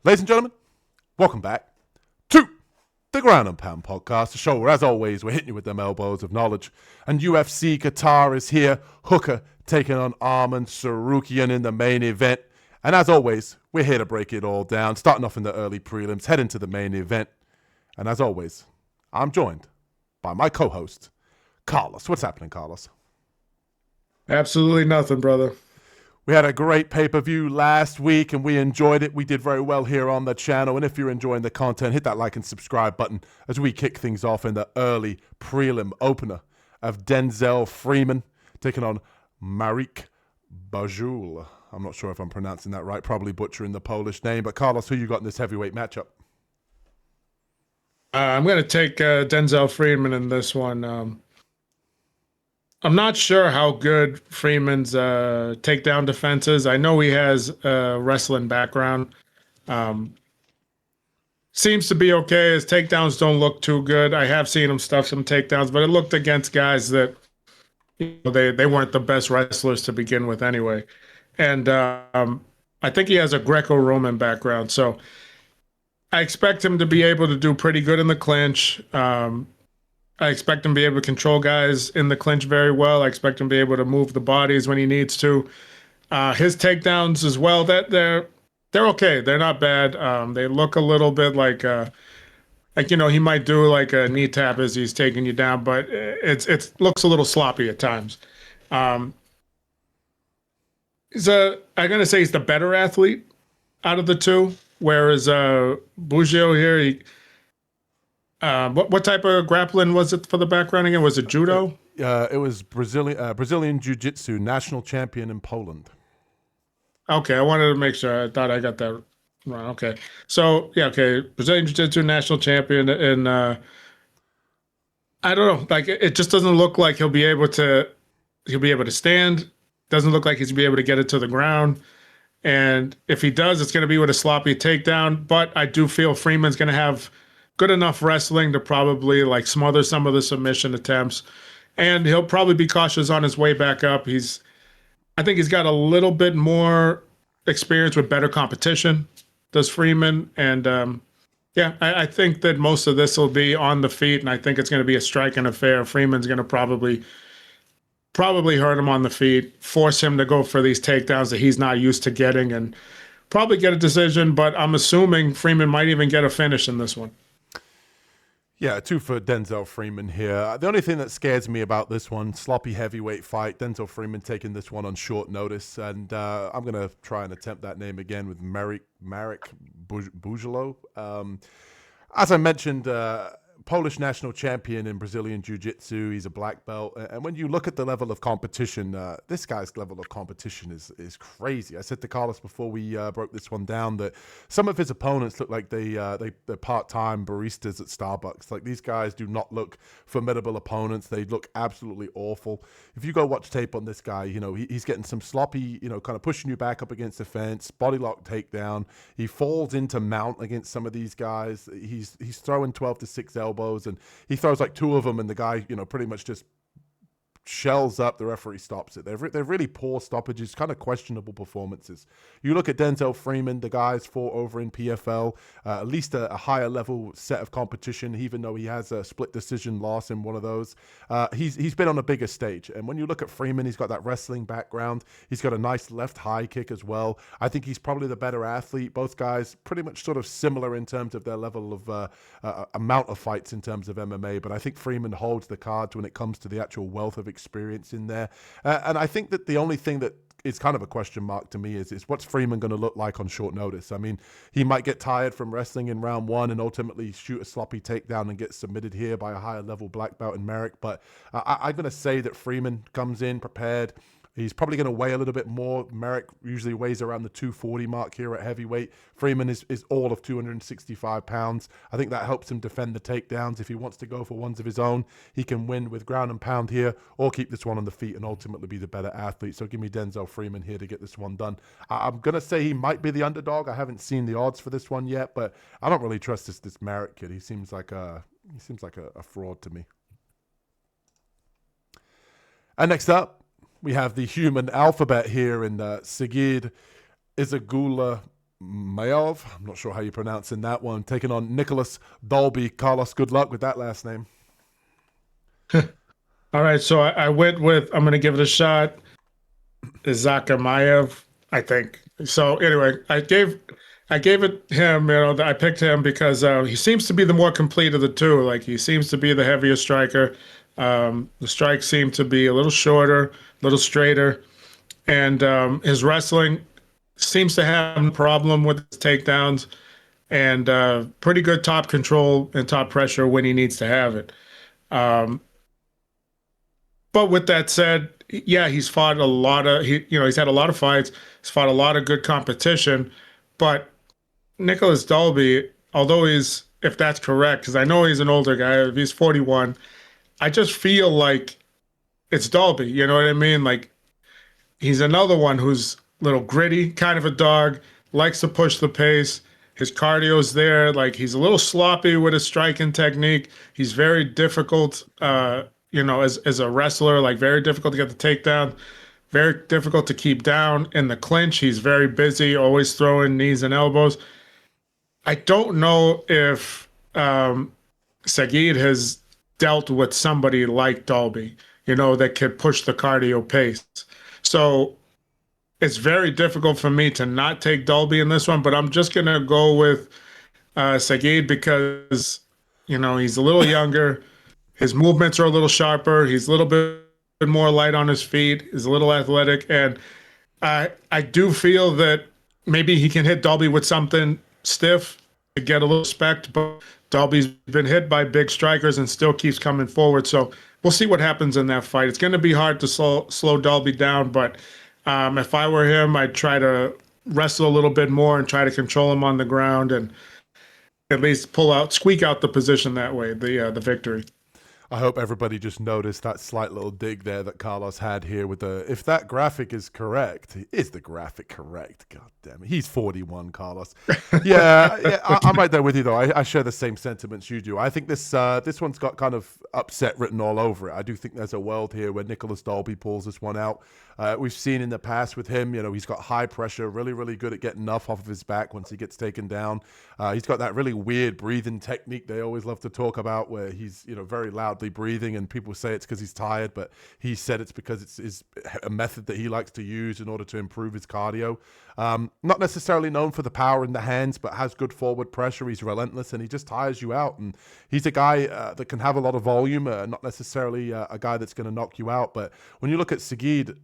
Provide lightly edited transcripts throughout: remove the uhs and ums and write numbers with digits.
Ladies and gentlemen, welcome back to the Ground and Pound podcast, the show where, as always, we're hitting you with them elbows of knowledge. And UFC Qatar is here. Hooker taking on Arman Tsarukyan in the main event. And as always, we're here to break it all down, starting off in the early prelims, heading to the main event. And as always, I'm joined by my co-host, Carlos. What's happening, Carlos? Absolutely nothing, brother. We had a great pay-per-view last week, and we enjoyed it. We did very well here on the channel. And if you're enjoying the content, hit that like and subscribe button as we kick things off in the early prelim opener of Denzel Freeman taking on Marek Bujło. I'm not sure if I'm pronouncing that right, probably butchering the Polish name. But Carlos, who you got in this heavyweight matchup? I'm going to take Denzel Freeman in this one. I'm not sure how good Freeman's takedown defense is. I know he has a wrestling background. Seems to be okay. His takedowns don't look too good. I have seen him stuff some takedowns, but it looked against guys that they weren't the best wrestlers to begin with anyway. And I think he has a Greco-Roman background, so I expect him to be able to do pretty good in the clinch. I expect him to be able to control guys in the clinch very well. I expect him to be able to move the bodies when he needs to. His takedowns as well, that they're okay. They're not bad. They look a little bit like he might do like a knee tap as he's taking you down, but it looks a little sloppy at times. I'm gonna say he's the better athlete out of the two, whereas Bujło here, what type of grappling was it for the background again? Was it judo? It was Brazilian Jiu-Jitsu, national champion in Poland. Okay, I wanted to make sure. I thought I got that wrong. Okay, so yeah, okay, Brazilian Jiu-Jitsu national champion, and I don't know, like it just doesn't look like he'll be able to stand. Doesn't look like he's gonna be able to get it to the ground. And if he does, it's going to be with a sloppy takedown. But I do feel Freeman's going to have good enough wrestling to probably like smother some of the submission attempts. And he'll probably be cautious on his way back up. I think he's got a little bit more experience with better competition, does Freeman. And I think that most of this will be on the feet. And I think it's going to be a striking affair. Freeman's going to probably hurt him on the feet, force him to go for these takedowns that he's not used to getting, and probably get a decision. But I'm assuming Freeman might even get a finish in this one. Yeah, 2 for Denzel Freeman here. The only thing that scares me about this one, sloppy heavyweight fight, Denzel Freeman taking this one on short notice, and I'm going to try and attempt that name again with Marek Bujło. As I mentioned, Polish national champion in Brazilian Jiu-Jitsu. He's a black belt. And when you look at the level of competition, this guy's level of competition is crazy. I said to Carlos before we broke this one down that some of his opponents look like they're part-time baristas at Starbucks. Like, these guys do not look formidable opponents. They look absolutely awful. If you go watch tape on this guy, he's getting some sloppy, kind of pushing you back up against the fence, body lock takedown. He falls into mount against some of these guys. He's throwing 12 to 6 elbows, and he throws like 2 of them, and the guy, pretty much just shells up. The referee stops it. They're really poor stoppages, kind of questionable performances. You look at Denzel Freeman, the guy's fought over in PFL, at least a higher level set of competition, even though he has a split decision loss in one of those. He's been on a bigger stage. And when you look at Freeman, he's got that wrestling background. He's got a nice left high kick as well. I think he's probably the better athlete. Both guys pretty much sort of similar in terms of their level of amount of fights in terms of MMA. But I think Freeman holds the cards when it comes to the actual wealth of experience in there. And I think that the only thing that is kind of a question mark to me is what's Freeman going to look like on short notice? I mean, he might get tired from wrestling in round 1 and ultimately shoot a sloppy takedown and get submitted here by a higher level black belt in Marek. But I'm going to say that Freeman comes in prepared. He's probably going to weigh a little bit more. Marek usually weighs around the 240 mark here at heavyweight. Freeman is all of 265 pounds. I think that helps him defend the takedowns. If he wants to go for ones of his own, he can win with ground and pound here, or keep this one on the feet and ultimately be the better athlete. So give me Denzel Freeman here to get this one done. I'm going to say he might be the underdog. I haven't seen the odds for this one yet, but I don't really trust this Marek kid. He seems like a fraud to me. And next up, we have the human alphabet here in Sigid Izagakhmaev Almakhan. I'm not sure how you're pronouncing that one. Taking on Nicolas Dalby. Carlos, good luck with that last name. All right, so I went with, I'm going to give it a shot, Izagakhmaev, I think. So anyway, I gave it him, I picked him because he seems to be the more complete of the two. Like, he seems to be the heavier striker. The strikes seem to be a little shorter, a little straighter. And his wrestling seems to have a problem with his takedowns, and pretty good top control and top pressure when he needs to have it. But with that said, yeah, he's fought a lot of, he's had a lot of fights. He's fought a lot of good competition. But Nicolas Dalby, although if that's correct, because I know he's an older guy, if he's 41, I just feel like it's Dalby. You know what I mean? Like, he's another one who's a little gritty, kind of a dog, likes to push the pace. His cardio's there. Like, he's a little sloppy with his striking technique. He's very difficult, as a wrestler, like, very difficult to get the takedown, very difficult to keep down in the clinch. He's very busy, always throwing knees and elbows. I don't know if Serghei has dealt with somebody like Dalby, that could push the cardio pace. So it's very difficult for me to not take Dalby in this one, but I'm just going to go with Serghei because, he's a little younger. His movements are a little sharper. He's a little bit more light on his feet. He's a little athletic. And I do feel that maybe he can hit Dalby with something stiff to get a little respect, but Dalby's been hit by big strikers and still keeps coming forward. So we'll see what happens in that fight. It's going to be hard to slow Dalby down, but if I were him, I'd try to wrestle a little bit more and try to control him on the ground and at least squeak out the position that way, the victory. I hope everybody just noticed that slight little dig there that Carlos had here with if that graphic is correct, is the graphic correct? God damn it. He's 41, Carlos. Yeah, I'm right there with you, though. I share the same sentiments you do. I think this one's got kind of upset written all over it. I do think there's a world here where Nicolas Dalby pulls this one out. We've seen in the past with him, he's got high pressure, really, really good at getting enough off of his back once he gets taken down. He's got that really weird breathing technique they always love to talk about where he's, very loudly breathing, and people say it's because he's tired, but he said it's because it's a method that he likes to use in order to improve his cardio. Not necessarily known for the power in the hands, but has good forward pressure. He's relentless, and he just tires you out. And he's a guy that can have a lot of volume, not necessarily a guy that's going to knock you out. But when you look at Serghei,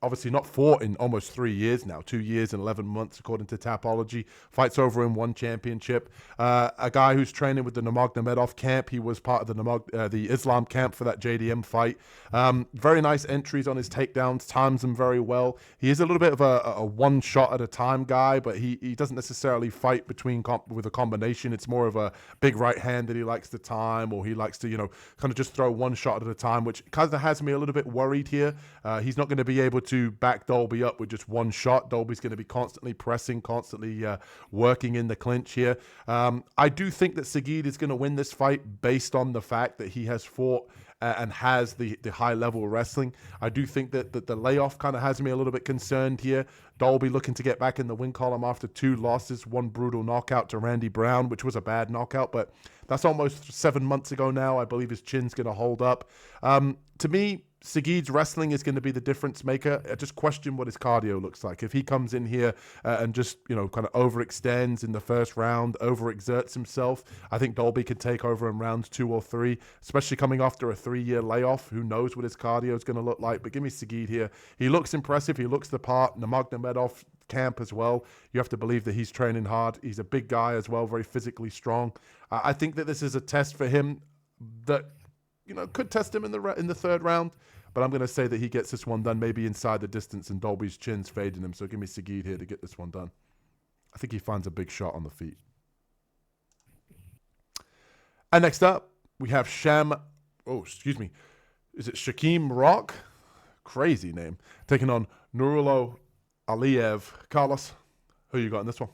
obviously not fought in almost 3 years now, 2 years and 11 months, according to Tapology. Fights over in one championship. A guy who's training with the Nurmagomedov camp. He was part of the Islam camp for that JDM fight. Very nice entries on his takedowns, times them very well. He is a little bit of a one-shot at a time guy, but he doesn't necessarily fight with a combination. It's more of a big right hand that he likes to time, or he likes to, kind of just throw one shot at a time, which kind of has me a little bit worried here. He's not going to be able to back Dalby up with just one shot. Dalby's going to be constantly pressing, constantly working in the clinch here. I do think that Serghei is going to win this fight based on the fact that he has fought and has the high level wrestling. I do think that the layoff kind of has me a little bit concerned here. Dalby looking to get back in the win column after 2 losses, 1 brutal knockout to Randy Brown, which was a bad knockout, but that's almost 7 months ago now. I believe his chin's going to hold up. To me, Serghei's wrestling is going to be the difference maker. I just question what his cardio looks like. If he comes in here and just, kind of overextends in the first round, overexerts himself, I think Dalby could take over in rounds 2 or 3, especially coming after a 3-year layoff. Who knows what his cardio is going to look like? But give me Serghei here. He looks impressive. He looks the part. Nurmagomedov camp as well. You have to believe that he's training hard. He's a big guy as well, very physically strong. I think that this is a test for him that, could test him in the third round. But I'm going to say that he gets this one done maybe inside the distance, and Dalby's chin's fading him. So give me Serghei here to get this one done. I think he finds a big shot on the feet. And next up, we have Is it Shaqueme Rock? Crazy name. Taking on Nurullo Aliev. Carlos, who you got in this one?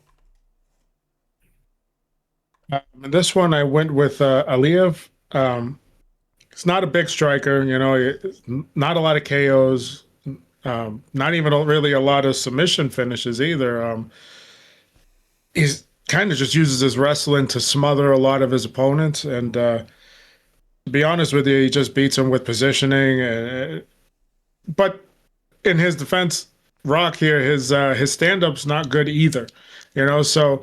In this one, I went with Aliev. It's not a big striker, not a lot of KOs, not even really a lot of submission finishes either. he's kind of just uses his wrestling to smother a lot of his opponents. And to be honest with you, he just beats him with positioning. But in his defense, Rock here, his stand-up's not good either. So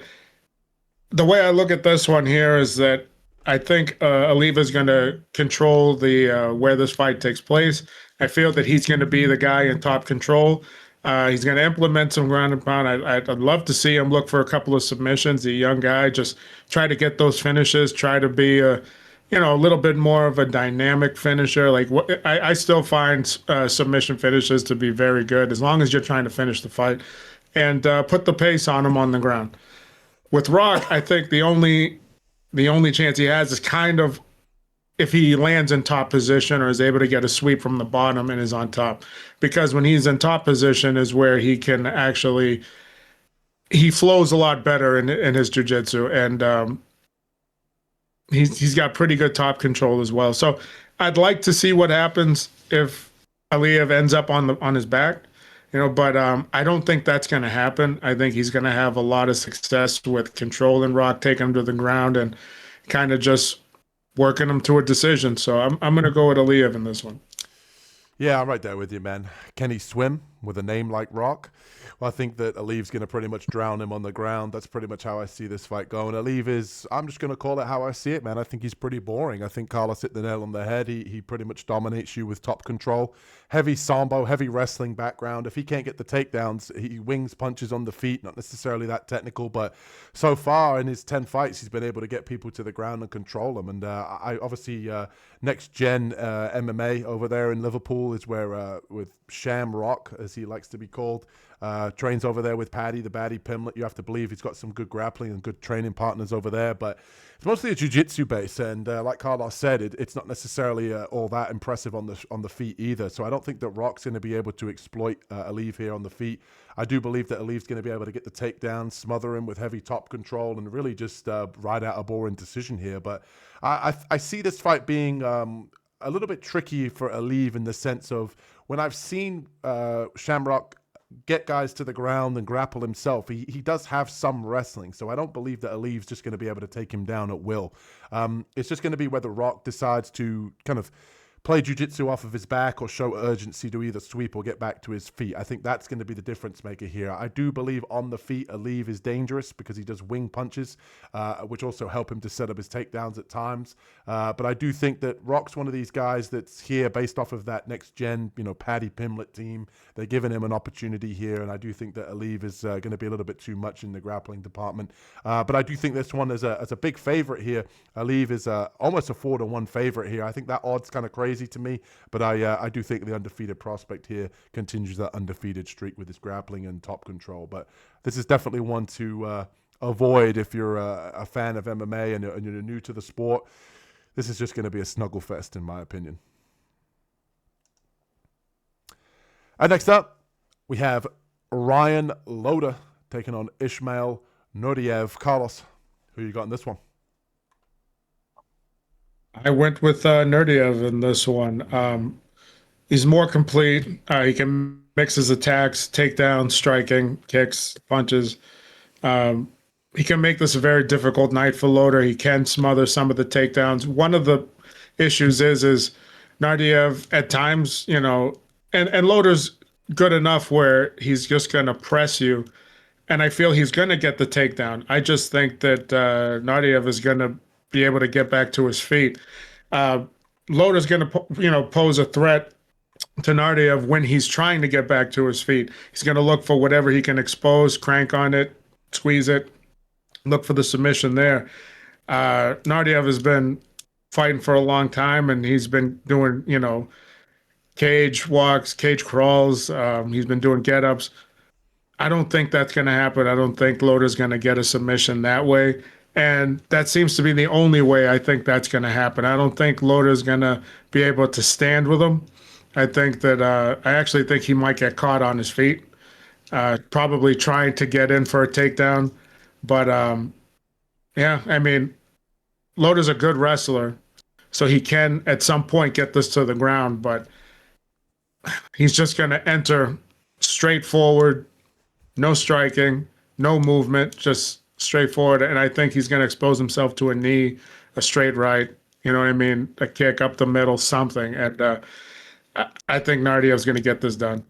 the way I look at this one here is that I think Aliev is going to control the where this fight takes place. I feel that he's going to be the guy in top control. He's going to implement some ground and pound. I'd love to see him look for a couple of submissions. The young guy, just try to get those finishes. Try to be a little bit more of a dynamic finisher. Like I still find submission finishes to be very good as long as you're trying to finish the fight and put the pace on him on the ground. With Rock, I think the only chance he has is kind of if he lands in top position or is able to get a sweep from the bottom and is on top. Because when he's in top position is where he can actually, he flows a lot better in his jiu-jitsu. And he's got pretty good top control as well. So I'd like to see what happens if Aliev ends up on his back. But I don't think that's going to happen. I think he's going to have a lot of success with controlling Rock, taking him to the ground, and kind of just working him to a decision. So I'm going to go with Aliev in this one. Yeah, I'm right there with you, man. Can he swim with a name like Rock? Well, I think that Aliev's going to pretty much drown him on the ground. That's pretty much how I see this fight going. Aliev is, I'm just going to call it how I see it, man. I think he's pretty boring. I think Carlos hit the nail on the head. He pretty much dominates you with top control. Heavy sambo, heavy wrestling background. If he can't get the takedowns, he wings punches on the feet, not necessarily that technical, but so far in his 10 fights, he's been able to get people to the ground and control them. And I obviously, next gen MMA over there in Liverpool is where, with Sham Rock, as he likes to be called, trains over there with Paddy, the Baddie Pimlet. You have to believe he's got some good grappling and good training partners over there, but it's mostly a jiu-jitsu base, and like Carlos said, it's not necessarily all that impressive on the feet either. So I don't think that Rock's going to be able to exploit Aliev here on the feet. I do believe that Aliev's going to be able to get the takedown, smother him with heavy top control, and really just ride out a boring decision here. But I see this fight being a little bit tricky for Aliev in the sense of when I've seen Shamrock get guys to the ground and grapple himself, he does have some wrestling. So I don't believe that Aliev's just going to be able to take him down at will. It's just going to be whether Rock decides to kind of play jiu-jitsu off of his back or show urgency to either sweep or get back to his feet. I think that's going to be the difference maker here. I do believe on the feet, Aliev is dangerous because he does wing punches, which also help him to set up his takedowns at times. But I do think that Rock's one of these guys that's here based off of that next gen, Paddy Pimlet team. They're giving him an opportunity here, and I do think that Aliev is going to be a little bit too much in the grappling department. But I do think this one is a big favorite here. Aliev is almost a 4-1 favorite here. I think that odd's kind of crazy to me, but I do think the undefeated prospect here continues that undefeated streak with his grappling and top control. But this is definitely one to avoid if you're a fan of MMA and you're new to the sport. This is just going to be a snuggle fest, in my opinion. And next up, we have Ryan Loder taking on Ismail Naurdiev. Carlos, who you got in this one? I went with Naurdiev in this one. He's more complete. He can mix his attacks, takedowns, striking, kicks, punches. He can make this a very difficult night for Loder. He can smother some of the takedowns. One of the issues is Naurdiev at times, and Loder's good enough where he's just going to press you. And I feel he's going to get the takedown. I just think that Naurdiev is going to be able to get back to his feet. Loder's going to, pose a threat to Naurdiev when he's trying to get back to his feet. He's going to look for whatever he can expose, crank on it, squeeze it, look for the submission there. Naurdiev has been fighting for a long time, and he's been doing, cage walks, cage crawls. He's been doing get-ups. I don't think that's going to happen. I don't think Loder's going to get a submission that way. And that seems to be the only way I think that's going to happen. I don't think Loder's going to be able to stand with him. I think that I actually think he might get caught on his feet, probably trying to get in for a takedown. But, Loder's a good wrestler, so he can at some point get this to the ground. But he's just going to enter straight forward, no striking, no movement, just straightforward. And I think he's going to expose himself to a knee, a straight right, you know what I mean? A kick up the middle, something. And I think Naurdiev's going to get this done.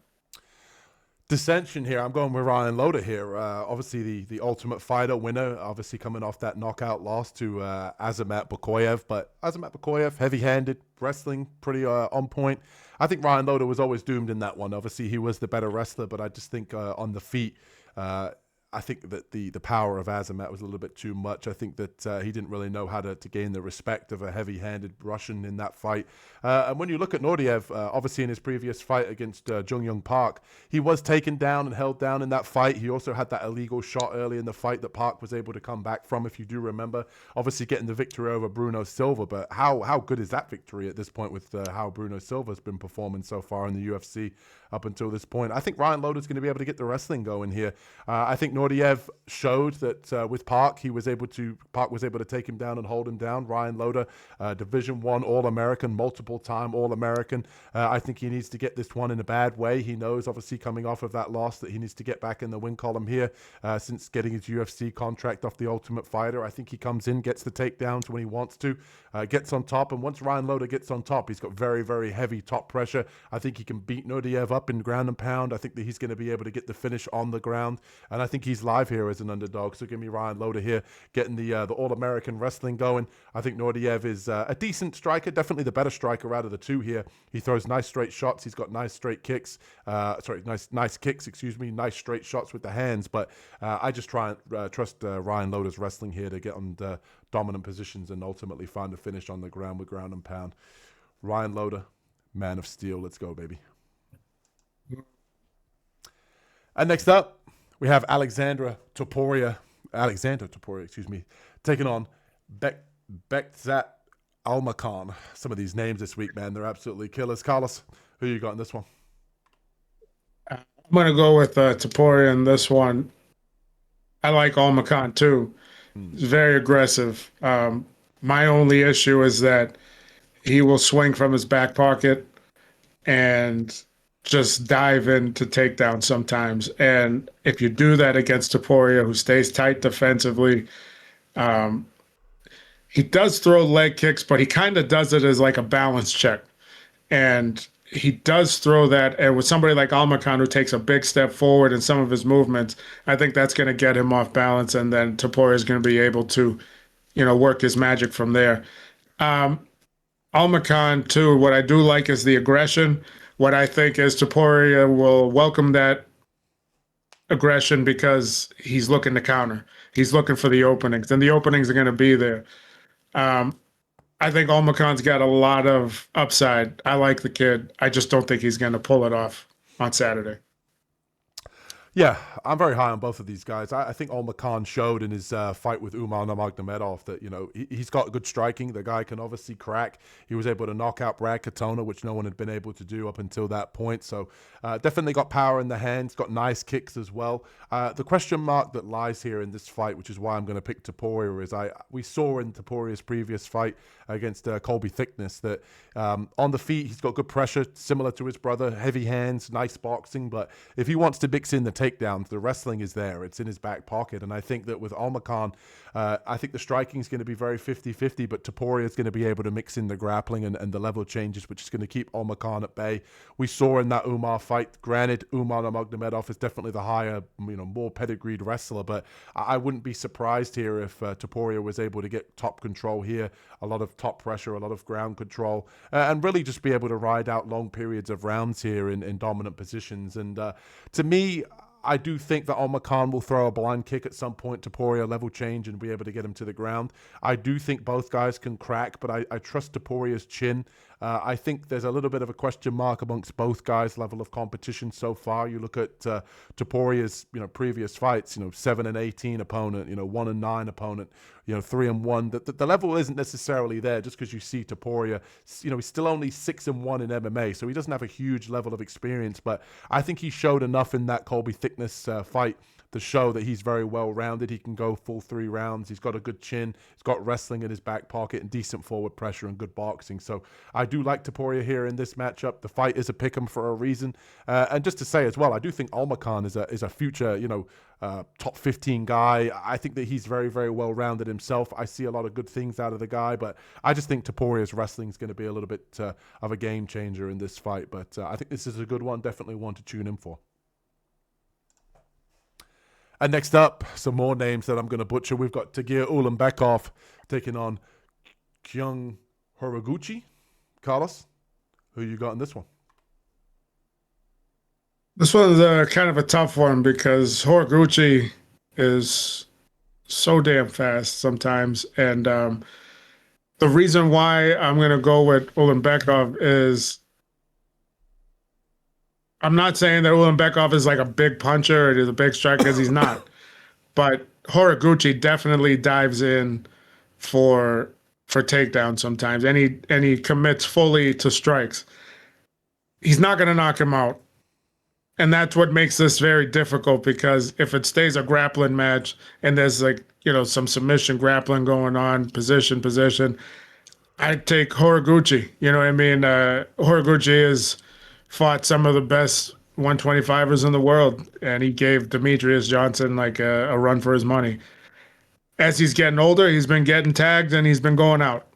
Dissension here. I'm going with Ryan Loder here. Obviously, the Ultimate Fighter winner, obviously coming off that knockout loss to Azaimatbakoyev. But Azaimatbakoyev, heavy-handed, wrestling, pretty on point. I think Ryan Loder was always doomed in that one. Obviously, he was the better wrestler, but I just think on the feet, I think that the power of Azamat was a little bit too much. I think that he didn't really know how to gain the respect of a heavy-handed Russian in that fight. And when you look at Naurdiev, obviously in his previous fight against Jung Young Park, he was taken down and held down in that fight. He also had that illegal shot early in the fight that Park was able to come back from, if you do remember. Obviously getting the victory over Bruno Silva, but how good is that victory at this point with how Bruno Silva's been performing so far in the UFC up until this point? I think Ryan Loder's going to be able to get the wrestling going here. I think Naurdiev showed that with Park was able to take him down and hold him down. Ryan Loder, Division I All-American, multiple-time All-American. I think he needs to get this one in a bad way. He knows, obviously, coming off of that loss, that he needs to get back in the win column here since getting his UFC contract off the Ultimate Fighter. I think he comes in, gets the takedowns when he wants to, gets on top, and once Ryan Loder gets on top, he's got very, very heavy top pressure. I think he can beat Naurdiev up in ground and pound. I think that he's going to be able to get the finish on the ground, and I think he's live here as an underdog. So give me Ryan Loder here, getting the All-American wrestling going. I think Naurdiev is a decent striker, definitely the better striker out of the two here. He throws nice straight shots. He's got nice straight kicks. Nice kicks, nice straight shots with the hands. But I just try and trust Ryan Loder's wrestling here to get on the dominant positions and ultimately find a finish on the ground with ground and pound. Ryan Loder, Man of Steel. Let's go, baby. And next up, we have Alexander Topuria, taking on Bekzat Almakhan. Some of these names this week, man, they're absolutely killers. Carlos, who you got in this one? I'm going to go with Topuria in this one. I like Almakhan too. He's very aggressive. My only issue is that he will swing from his back pocket and just dive into takedown sometimes. And if you do that against Topuria, who stays tight defensively, he does throw leg kicks, but he kind of does it as like a balance check. And he does throw that. And with somebody like Almakhan, who takes a big step forward in some of his movements, I think that's going to get him off balance. And then Topuria is going to be able to, work his magic from there. Almakhan, too, what I do like is the aggression. What I think is Topuria will welcome that aggression because he's looking to counter. He's looking for the openings, and the openings are going to be there. I think Almakhan's got a lot of upside. I like the kid. I just don't think he's going to pull it off on Saturday. Yeah, I'm very high on both of these guys. I think Almakhan showed in his fight with Umar Nurmagomedov that, he's got good striking. The guy can obviously crack. He was able to knock out Brad Katona, which no one had been able to do up until that point. So definitely got power in the hands, got nice kicks as well. The question mark that lies here in this fight, which is why I'm going to pick Topuria, is we saw in Topuria's previous fight against Colby Thickness that on the feet, he's got good pressure, similar to his brother, heavy hands, nice boxing. But if he wants to mix in the takedowns, the wrestling is there. It's in his back pocket. And I think that with Almakhan, I think the striking is going to be very 50-50, but Topuria is going to be able to mix in the grappling and the level changes, which is going to keep Almakhan at bay. We saw in that Umar fight, granted, Umar Nurmagomedov is definitely the higher, more pedigreed wrestler, but I wouldn't be surprised here if Topuria was able to get top control here, a lot of top pressure, a lot of ground control, and really just be able to ride out long periods of rounds here in dominant positions. And to me, I do think that Almakhan will throw a blind kick at some point, Topuria level change, and be able to get him to the ground. I do think both guys can crack, but I trust Topuria's chin. I think there's a little bit of a question mark amongst both guys' level of competition so far. You look at Topuria's previous fights, 7-18 opponent, 1-9 opponent, 3-1. The level isn't necessarily there just because you see Topuria. He's still only 6-1 in MMA, so he doesn't have a huge level of experience. But I think he showed enough in that Colby Thickness fight show that he's very well-rounded. He can go full 3 rounds. He's got a good chin. He's got wrestling in his back pocket and decent forward pressure and good boxing. So I do like Topuria here in this matchup. The fight is a pick'em for a reason. And just to say as well, I do think Almakhan is a future, top 15 guy. I think that he's very, very well-rounded himself. I see a lot of good things out of the guy, but I just think Topuria's wrestling is going to be a little bit of a game changer in this fight. But I think this is a good one, definitely one to tune in for. And next up, some more names that I'm going to butcher. We've got Tagir Ulanbekov taking on Kyung Horiguchi. Carlos, who you got in this one? This one's kind of a tough one because Horiguchi is so damn fast sometimes. And the reason why I'm going to go with Ulanbekov is I'm not saying that Ulanbekov is like a big puncher or he's a big striker, because he's not. But Horiguchi definitely dives in for takedowns sometimes, and he commits fully to strikes. He's not going to knock him out. And that's what makes this very difficult, because if it stays a grappling match and there's some submission grappling going on, position, I'd take Horiguchi. You know what I mean? Horiguchi has fought some of the best 125ers in the world, and he gave Demetrius Johnson a run for his money. As he's getting older, he's been getting tagged and he's been going out.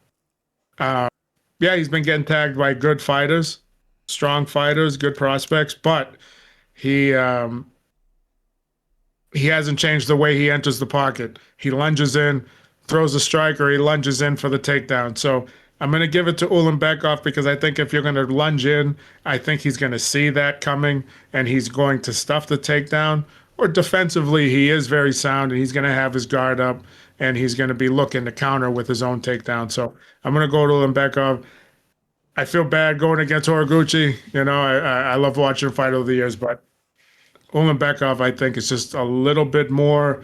He's been getting tagged by good fighters, strong fighters, good prospects, but he hasn't changed the way he enters the pocket. He lunges in, throws a strike, or he lunges in for the takedown. So I'm going to give it to Ulanbekov, because I think if you're going to lunge in, I think he's going to see that coming and he's going to stuff the takedown. Or defensively, he is very sound and he's going to have his guard up and he's going to be looking to counter with his own takedown. So I'm going to go to Ulanbekov. I feel bad going against Horiguchi. I love watching him fight over the years, but Ulanbekov, I think, is just a little bit more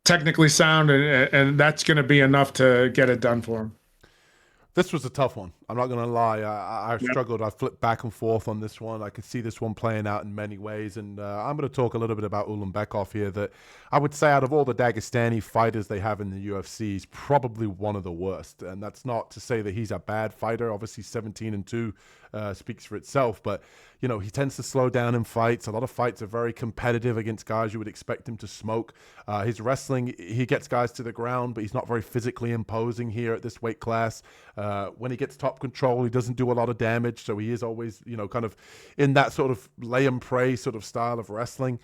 technically sound, and that's going to be enough to get it done for him. This was a tough one. I'm not going to lie. I struggled. I flipped back and forth on this one. I could see this one playing out in many ways. And I'm going to talk a little bit about Ulanbekov here, that I would say out of all the Dagestani fighters they have in the UFC, he's probably one of the worst. And that's not to say that he's a bad fighter. Obviously, 17-2 speaks for itself. But, he tends to slow down in fights. A lot of fights are very competitive against guys you would expect him to smoke. His wrestling, he gets guys to the ground, but he's not very physically imposing here at this weight class. When he gets top control, he doesn't do a lot of damage. So he is always, kind of in that sort of lay and pray sort of style of wrestling.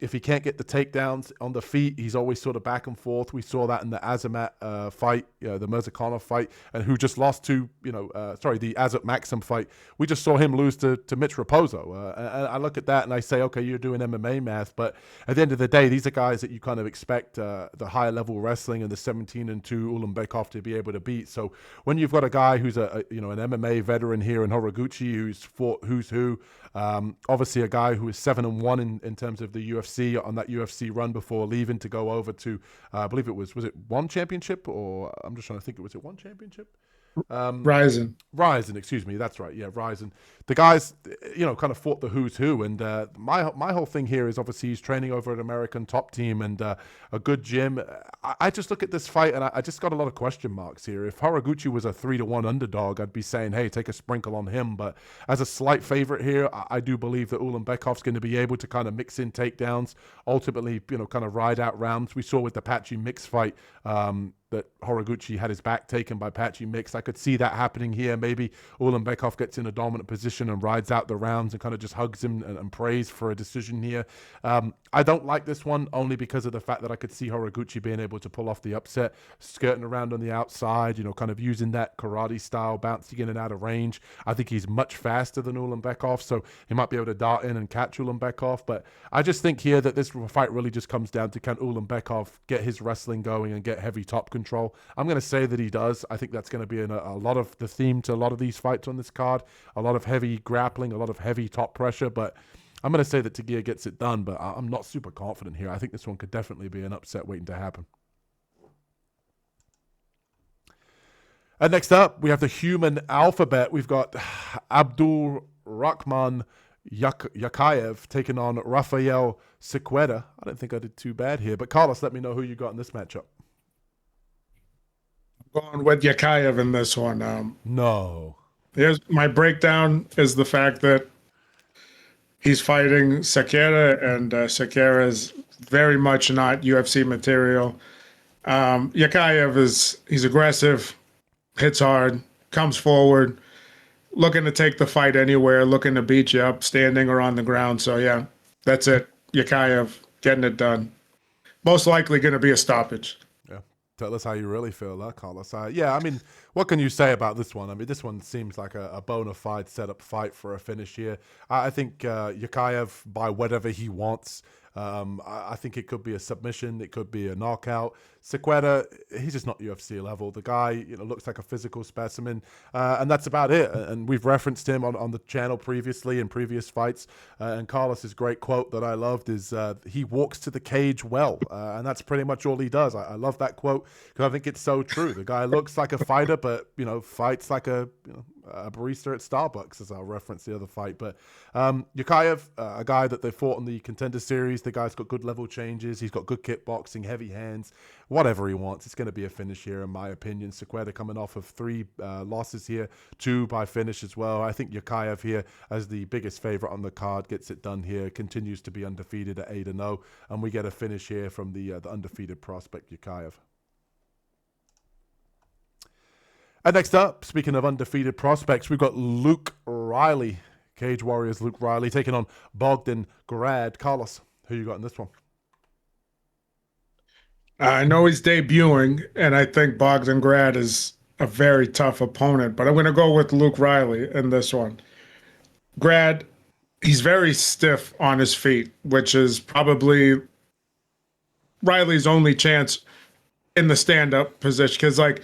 If he can't get the takedowns on the feet, he's always sort of back and forth. We saw that in the Azamat fight, the Mirzakhanov fight, and who just lost to, the Azat Maxim fight. We just saw him lose to Mitch Raposo. And I look at that and I say, okay, you're doing MMA math, but at the end of the day, these are guys that you kind of expect the higher level wrestling and the 17-2 Ulanbekov to be able to beat. So when you've got a guy who's an MMA veteran here in Horiguchi, who's fought who's who, obviously a guy who is 7-1 in terms of the UFC on that UFC run before leaving to go over to, I believe it was it one championship, or I'm just trying to think, was it one championship? Ryzen, excuse me. That's right. Yeah, Ryzen. The guys, kind of fought the who's who. And my whole thing here is obviously he's training over at American Top Team and a good gym. I just look at this fight and I just got a lot of question marks here. If Horiguchi was a 3-1 underdog, I'd be saying, hey, take a sprinkle on him. But as a slight favorite here, I do believe that Ulanbekov's going to be able to kind of mix in takedowns, ultimately, kind of ride out rounds. We saw with the Patchy Mix fight, that Horiguchi had his back taken by Patchy Mix. I could see that happening here. Maybe Ulanbekov gets in a dominant position and rides out the rounds and kind of just hugs him and prays for a decision here. I don't like this one only because of the fact that I could see Horiguchi being able to pull off the upset, skirting around on the outside, kind of using that karate style, bouncing in and out of range. I think he's much faster than Ulanbekov, so he might be able to dart in and catch Ulanbekov. But I just think here that this fight really just comes down to, can Ulanbekov get his wrestling going and get heavy top control? I'm going to say that he does. I think that's going to be a lot of the theme to a lot of these fights on this card. A lot of heavy grappling, a lot of heavy top pressure, but I'm going to say that Tagir gets it done, but I'm not super confident here. I think this one could definitely be an upset waiting to happen. And next up, we have the human alphabet. We've got Abdul Rahman Yakhyaev taking on Rafael Cerqueira. I don't think I did too bad here, but Carlos, let me know who you got in this matchup. Going with Yakhyaev in this one. No. Here's my breakdown is the fact that he's fighting Cerqueira, and Cerqueira is very much not UFC material. Yakhyaev he's aggressive, hits hard, comes forward, looking to take the fight anywhere, looking to beat you up, standing or on the ground. So yeah, that's it. Yakhyaev getting it done. Most likely going to be a stoppage. Yeah. Tell us how you really feel, Carlos. Yeah, I mean, what can you say about this one? I mean, this one seems like a bona fide setup fight for a finish here. I think Yakhyaev, by whatever he wants, I think it could be a submission. It could be a knockout. Cerqueira, he's just not UFC level. The guy, looks like a physical specimen, and that's about it. And we've referenced him on the channel previously in previous fights. And Carlos's great quote that I loved is, he walks to the cage well. And that's pretty much all he does. I love that quote because I think it's so true. The guy looks like a fighter, but, fights like a barista at Starbucks, as I'll reference the other fight. But Yakhyaev, a guy that they fought in the Contender Series, the guy's got good level changes. He's got good kickboxing, heavy hands, whatever he wants. It's going to be a finish here, in my opinion. Cerqueira coming off of 3 losses here, 2 by finish as well. I think Yakhyaev here, as the biggest favorite on the card, gets it done here, continues to be undefeated at 8-0, and we get a finish here from the undefeated prospect, Yakhyaev. And next up, speaking of undefeated prospects, we've got Luke Riley, Cage Warriors Luke Riley, taking on Bogdan Grad. Carlos, who you got in this one? I know he's debuting, and I think Bogdan Grad is a very tough opponent, but I'm going to go with Luke Riley in this one. Grad, he's very stiff on his feet, which is probably Riley's only chance in the stand-up position, because, I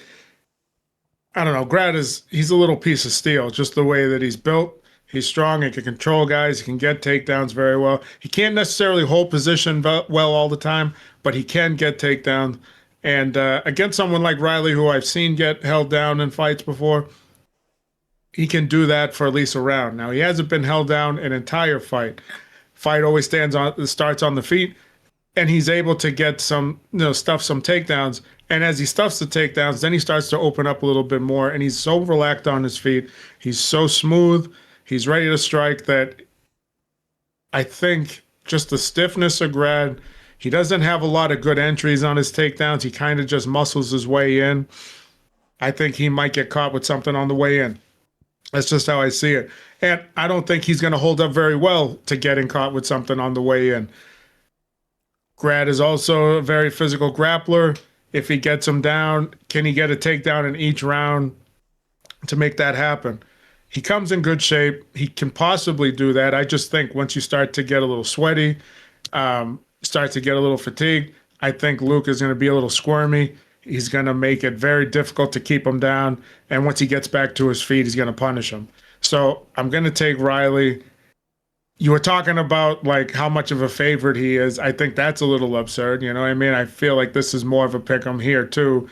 don't know, Grad he's a little piece of steel, just the way that he's built. He's strong, he can control guys, he can get takedowns very well. He can't necessarily hold position well all the time, but he can get takedowns. And against someone like Riley, who I've seen get held down in fights before, he can do that for at least a round. Now, he hasn't been held down an entire fight. Fight always starts on the feet, and he's able to get some takedowns. And as he stuffs the takedowns, then he starts to open up a little bit more, and he's so relaxed on his feet. He's so smooth. He's ready to strike that I think just the stiffness of Grad, he doesn't have a lot of good entries on his takedowns. He kind of just muscles his way in. I think he might get caught with something on the way in. That's just how I see it. And I don't think he's going to hold up very well to getting caught with something on the way in. Grad is also a very physical grappler. If he gets him down, can he get a takedown in each round to make that happen? He comes in good shape. He can possibly do that. I just think once you start to get a little sweaty, start to get a little fatigued, I think Luke is going to be a little squirmy. He's going to make it very difficult to keep him down. And once he gets back to his feet, he's going to punish him. So I'm going to take Riley. You were talking about how much of a favorite he is. I think that's a little absurd. You know what I mean? I feel like this is more of a pick 'em here too.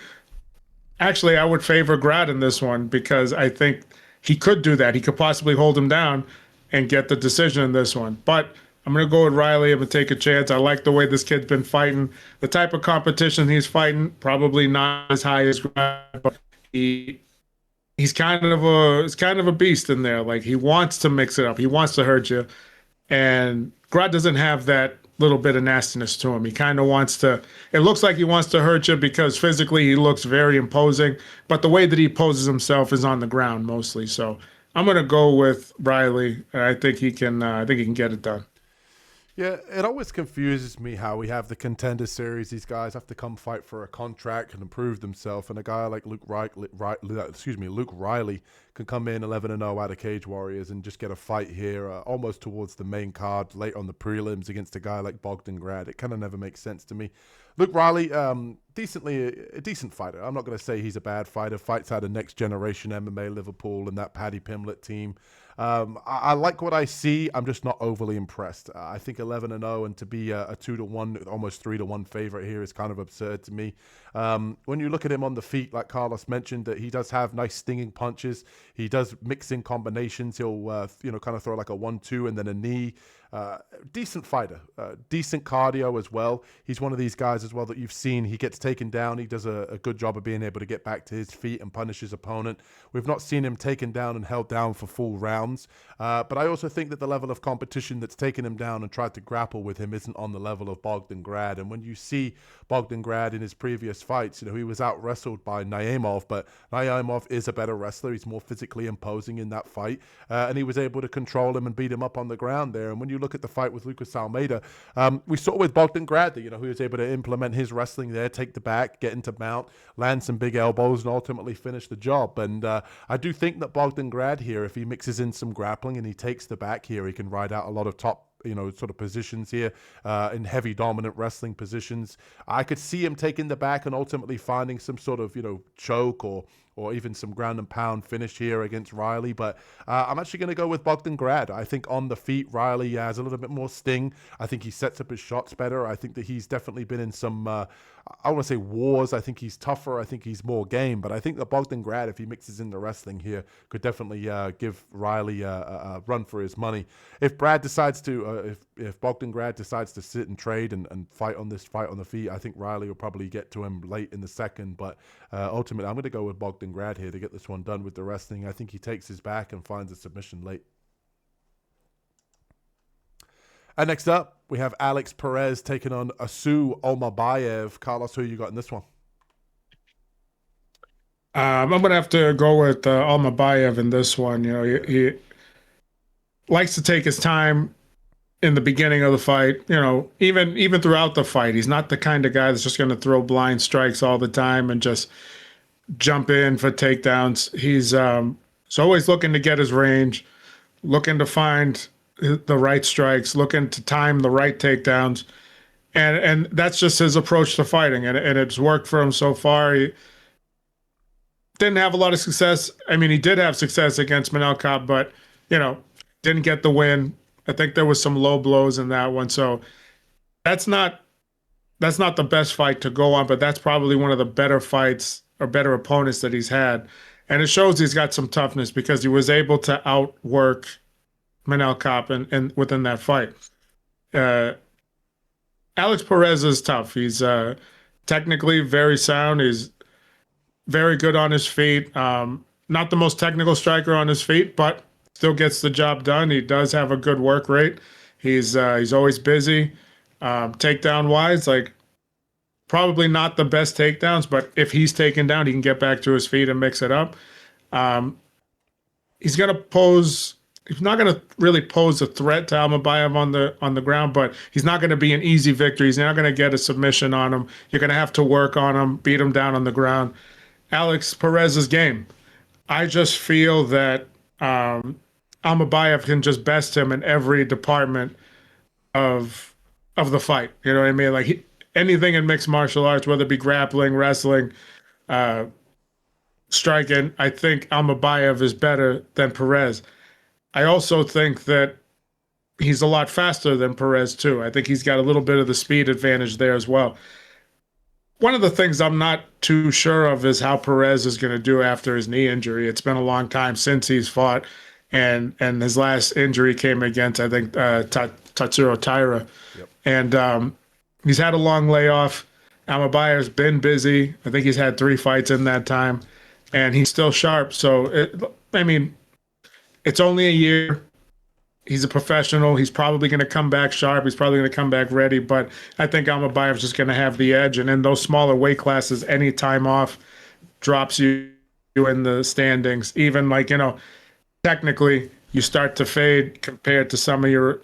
Actually, I would favor Grad in this one because I think he could do that. He could possibly hold him down and get the decision in this one. But I'm going to go with Riley. I'm going to take a chance. I like the way this kid's been fighting. The type of competition he's fighting, probably not as high as Grad, but he's kind of a beast in there. He wants to mix it up. He wants to hurt you. And Grad doesn't have that little bit of nastiness to him. He kind of wants to, it looks like he wants to hurt you because physically he looks very imposing, but the way that he poses himself is on the ground mostly. So I'm going to go with Riley. I think he can get it done. Yeah, it always confuses me how we have the Contender Series. These guys have to come fight for a contract and improve themselves, and a guy like Luke Riley can come in 11-0 out of Cage Warriors and just get a fight here, almost towards the main card, late on the prelims against a guy like Bogdan Grad. It kind of never makes sense to me. Luke Riley, a decent fighter. I'm not going to say he's a bad fighter. Fights out of Next Generation MMA Liverpool and that Paddy Pimblett team. I like what I see. I'm just not overly impressed. I think 11-0 and to be a 2-1, almost 3-1 favorite here is kind of absurd to me. When you look at him on the feet, like Carlos mentioned, that he does have nice stinging punches. He does mix in combinations. He'll kind of throw like a 1-2 and then a knee. Decent fighter, decent cardio as well. He's one of these guys as well that you've seen. He gets taken down. He does a good job of being able to get back to his feet and punish his opponent. We've not seen him taken down and held down for full rounds. But I also think that the level of competition that's taken him down and tried to grapple with him isn't on the level of Bogdan Grad. And when you see Bogdan Grad in his previous fights, he was out wrestled by Naurdiev, but Naurdiev is a better wrestler. He's more physically imposing in that fight. And he was able to control him and beat him up on the ground there. And when you look at the fight with Lucas Almeida, we saw with Bogdan Grad that, he was able to implement his wrestling there, take the back, get into mount, land some big elbows, and ultimately finish the job. And I do think that Bogdan Grad here, if he mixes in some grappling and he takes the back here, he can ride out a lot of top sort of positions here in heavy dominant wrestling positions. I could see him taking the back and ultimately finding some sort of, choke or even some ground and pound finish here against Riley. But I'm actually going to go with Bogdan Grad. I think on the feet, Riley has a little bit more sting. I think he sets up his shots better. I think that he's definitely been in some, I want to say wars. I think he's tougher. I think he's more game. But I think that Bogdan Grad, if he mixes in the wrestling here, could definitely give Riley a run for his money. If Brad decides to, if Bogdan Grad decides to sit and trade and fight on this fight on the feet, I think Riley will probably get to him late in the second. But ultimately, I'm going to go with Bogdan Grad here to get this one done with the wrestling. I think he takes his back and finds a submission late. And next up, we have Alex Perez taking on Asu Almabayev. Carlos, who you got in this one? I'm going to have to go with Almabayev in this one. He likes to take his time in the beginning of the fight, even throughout the fight. He's not the kind of guy that's just going to throw blind strikes all the time and just jump in for takedowns. He's always looking to get his range, looking to find the right strikes, looking to time the right takedowns. And that's just his approach to fighting. And it's worked for him so far. He didn't have a lot of success. I mean, he did have success against Menifield, but, didn't get the win. I think there was some low blows in that one. So that's not the best fight to go on, but that's probably one of the better fights or better opponents that he's had. And it shows he's got some toughness because he was able to outwork Menifield and within that fight. Alex Perez is tough. He's technically very sound. He's very good on his feet. Not the most technical striker on his feet, but still gets the job done. He does have a good work rate. He's always busy. Takedown wise, probably not the best takedowns, but if he's taken down, he can get back to his feet and mix it up. He's not going to really pose a threat to Almabayev on the ground, but he's not going to be an easy victory. He's not going to get a submission on him. You're going to have to work on him, beat him down on the ground. Alex Perez's game. I just feel that Almabayev can just best him in every department of the fight. You know what I mean? Anything in mixed martial arts, whether it be grappling, wrestling, striking, I think Almabayev is better than Perez. I also think that he's a lot faster than Perez, too. I think he's got a little bit of the speed advantage there as well. One of the things I'm not too sure of is how Perez is going to do after his knee injury. It's been a long time since he's fought, and his last injury came against, I think, Tatsuro Taira. Yep. And he's had a long layoff. Almabayev's been busy. I think he's had 3 fights in that time, and he's still sharp. So, it's only a year. He's a professional. He's probably going to come back sharp. He's probably going to come back ready. But I think Almabayev's just going to have the edge. And in those smaller weight classes, any time off drops you in the standings. Even technically, you start to fade compared to some of your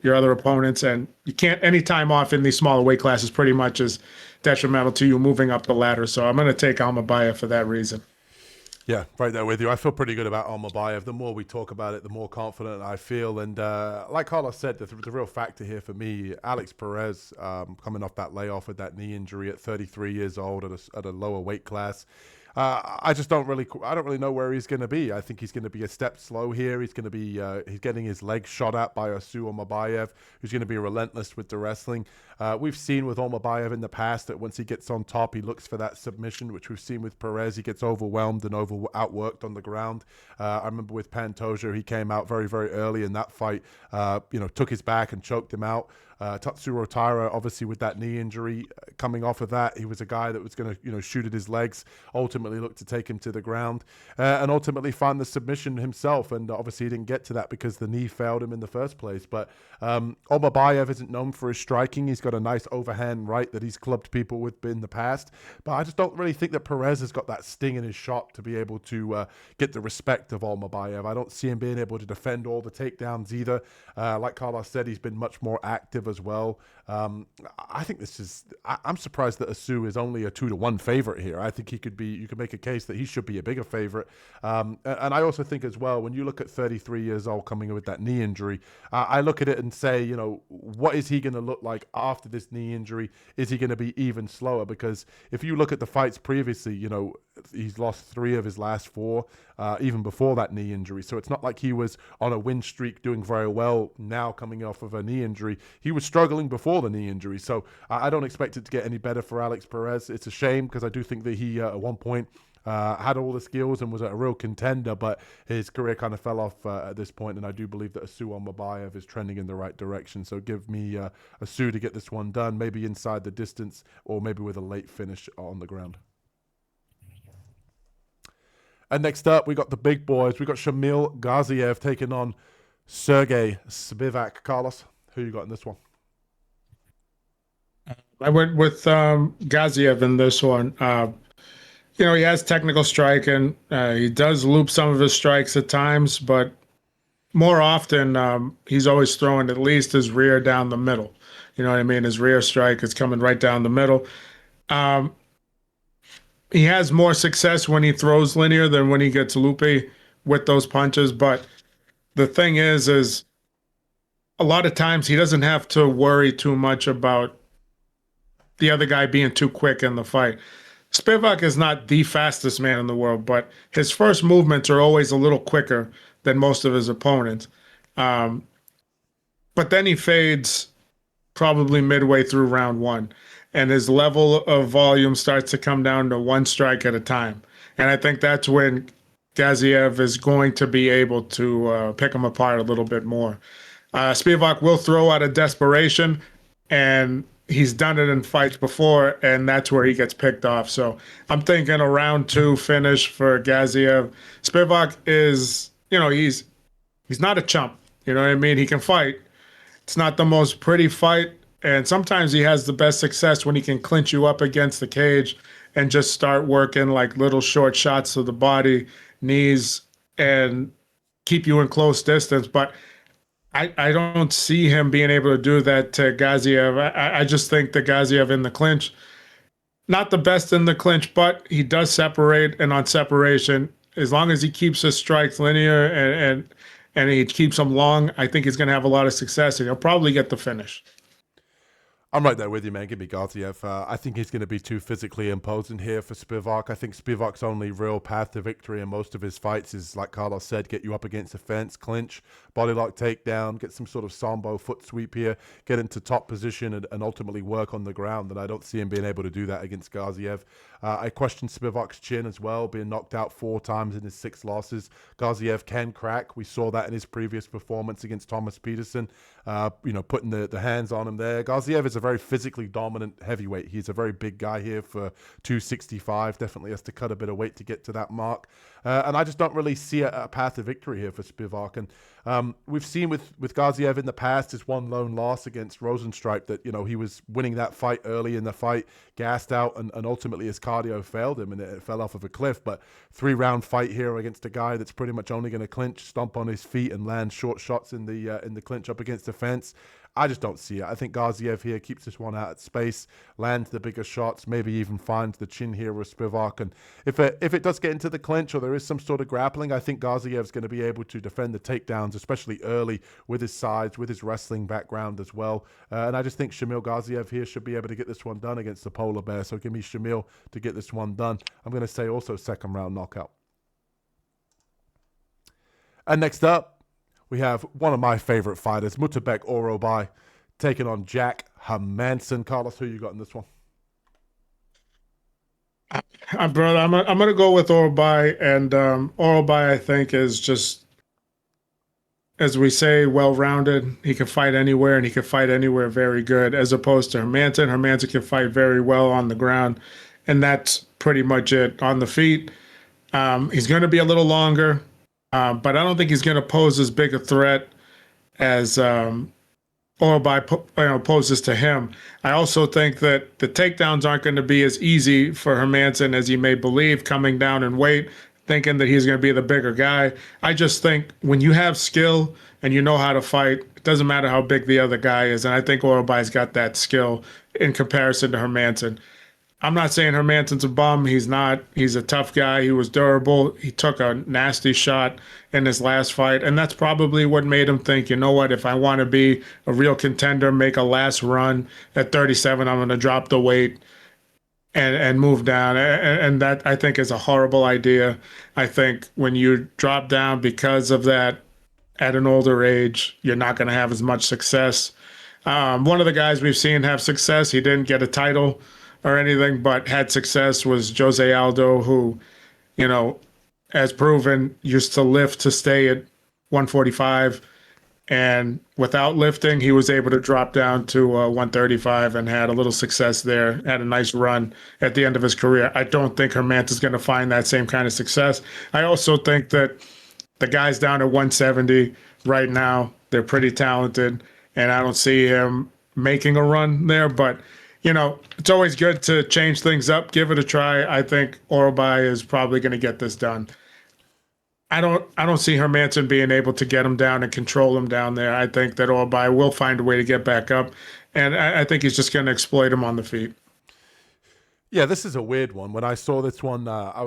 other opponents. And you can't, any time off in these smaller weight classes pretty much is detrimental to you moving up the ladder. So I'm going to take Almabayev for that reason. Yeah, right there with you. I feel pretty good about Almabayev. The more we talk about it, the more confident I feel. And like Carlos said, the real factor here for me, Alex Perez, coming off that layoff with that knee injury at 33 years old at a lower weight class. I don't really know where he's going to be. I think he's going to be a step slow here. He's going to be he's getting his legs shot at by Osu Almabayev, who's going to be relentless with the wrestling. We've seen with Almabayev in the past that once he gets on top, he looks for that submission, which we've seen with Perez. He gets overwhelmed and outworked on the ground. I remember with Pantoja, he came out very, very early in that fight, took his back and choked him out. Tatsuro Taira, obviously with that knee injury coming off of that, he was a guy that was going to shoot at his legs, ultimately looked to take him to the ground, and ultimately find the submission himself. And obviously he didn't get to that because the knee failed him in the first place. But Almabayev isn't known for his striking. He's got a nice overhand right that he's clubbed people with in the past. But I just don't really think that Perez has got that sting in his shot to be able to get the respect of Almabayev. I don't see him being able to defend all the takedowns either. Like Carlos said, he's been much more active as well. I think I'm surprised that Osu is only a 2-1 favorite here. I think you could make a case that he should be a bigger favorite. And I also think as well, when you look at 33 years old coming in with that knee injury, I look at it and say, what is he going to look like after this knee injury? Is he going to be even slower? Because if you look at the fights previously, he's lost 3 of his last 4, even before that knee injury. So it's not like he was on a win streak doing very well now coming off of a knee injury. He was struggling before the knee injury. So I don't expect it to get any better for Alex Perez. It's a shame because I do think that he at one point had all the skills and was a real contender, but his career kind of fell off at this point, and I do believe that Osu Almabayev is trending in the right direction. So give me Osu to get this one done, maybe inside the distance or maybe with a late finish on the ground. And next up, we got the big boys. We got Shamil Gaziev taking on Serghei Spivac. Carlos, who you got in this one? I went with Gaziev in this one. He has technical striking. He does loop some of his strikes at times, but more often he's always throwing at least his rear down the middle. You know what I mean? His rear strike is coming right down the middle. He has more success when he throws linear than when he gets loopy with those punches. But the thing is a lot of times he doesn't have to worry too much about the other guy being too quick in the fight. Spivac is not the fastest man in the world, but his first movements are always a little quicker than most of his opponents. But then he fades probably midway through round 1. And his level of volume starts to come down to 1 strike at a time. And I think that's when Gaziev is going to be able to pick him apart a little bit more. Spivac will throw out of desperation, and he's done it in fights before, and that's where he gets picked off. So I'm thinking a round 2 finish for Gaziev. Spivac is, he's not a chump. You know what I mean? He can fight. It's not the most pretty fight. And sometimes he has the best success when he can clinch you up against the cage and just start working like little short shots to the body, knees, and keep you in close distance. But I don't see him being able to do that to Gaziev. I just think that Gaziev in the clinch, not the best in the clinch, but he does separate. And on separation, as long as he keeps his strikes linear and he keeps them long, I think he's going to have a lot of success, and he'll probably get the finish. I'm right there with you, man. Give me Gaziev. I think he's going to be too physically imposing here for Spivac. I think Spivac's only real path to victory in most of his fights is, like Carlos said, get you up against the fence, clinch, body lock takedown, get some sort of sambo foot sweep here, get into top position and ultimately work on the ground. And I don't see him being able to do that against Gaziev. I question Spivac's chin as well, being knocked out 4 times in his 6 losses. Gaziev can crack. We saw that in his previous performance against Thomas Peterson, putting the hands on him there. Gaziev is a very physically dominant heavyweight. He's a very big guy here for 265. Definitely has to cut a bit of weight to get to that mark. And I just don't really see a path to victory here for Spivac. And we've seen with Gaziev in the past his one lone loss against Rosenstruik that, he was winning that fight early in the fight, gassed out, and ultimately his cardio failed him and it fell off of a cliff. But 3-round fight here against a guy that's pretty much only going to clinch, stomp on his feet, and land short shots in the clinch up against the fence. I just don't see it. I think Gaziev here keeps this one out at space, lands the bigger shots, maybe even finds the chin here with Spivac. And if it does get into the clinch or there is some sort of grappling, I think Gaziev's going to be able to defend the takedowns, especially early with his size, with his wrestling background as well. And I just think Shamil Gaziev here should be able to get this one done against the Polar Bear. So give me Shamil to get this one done. I'm going to say also second round knockout. And next up, we have one of my favorite fighters, Mutabek Orolbai, taking on Jack Hermansson. Carlos, who you got in this one? Brother, I'm going to go with Orolbai, and Orolbai, I think, is just, as we say, well-rounded. He can fight anywhere, and he can fight anywhere very good, as opposed to Hermansson. Hermansson can fight very well on the ground, and that's pretty much it. On the feet, he's going to be a little longer. But I don't think he's going to pose as big a threat as Orolbai poses to him. I also think that the takedowns aren't going to be as easy for Hermansson as he may believe, coming down in weight, thinking that he's going to be the bigger guy. I just think when you have skill and you know how to fight, it doesn't matter how big the other guy is. And I think Orolbai's got that skill in comparison to Hermansson. I'm not saying Hermansson's a bum. He's not. He's a tough guy. He was durable. He took a nasty shot in his last fight. And that's probably what made him think, you know what, if I want to be a real contender, make a last run at 37, I'm going to drop the weight and move down. And that, I think, is a horrible idea. I think when you drop down because of that at an older age, you're not going to have as much success. One of the guys we've seen have success, he didn't get a title or anything, but had success, was Jose Aldo, who, has proven used to lift to stay at 145. And without lifting, he was able to drop down to 135 and had a little success there, had a nice run at the end of his career. I don't think Hermansson's going to find that same kind of success. I also think that the guys down at 170 right now, they're pretty talented, and I don't see him making a run there, but it's always good to change things up, give it a try. I think Orolbai is probably going to get this done. I don't see Hermansson being able to get him down and control him down there. I think that Orolbai will find a way to get back up, and I think he's just going to exploit him on the feet. Yeah, this is a weird one. When I saw this one, I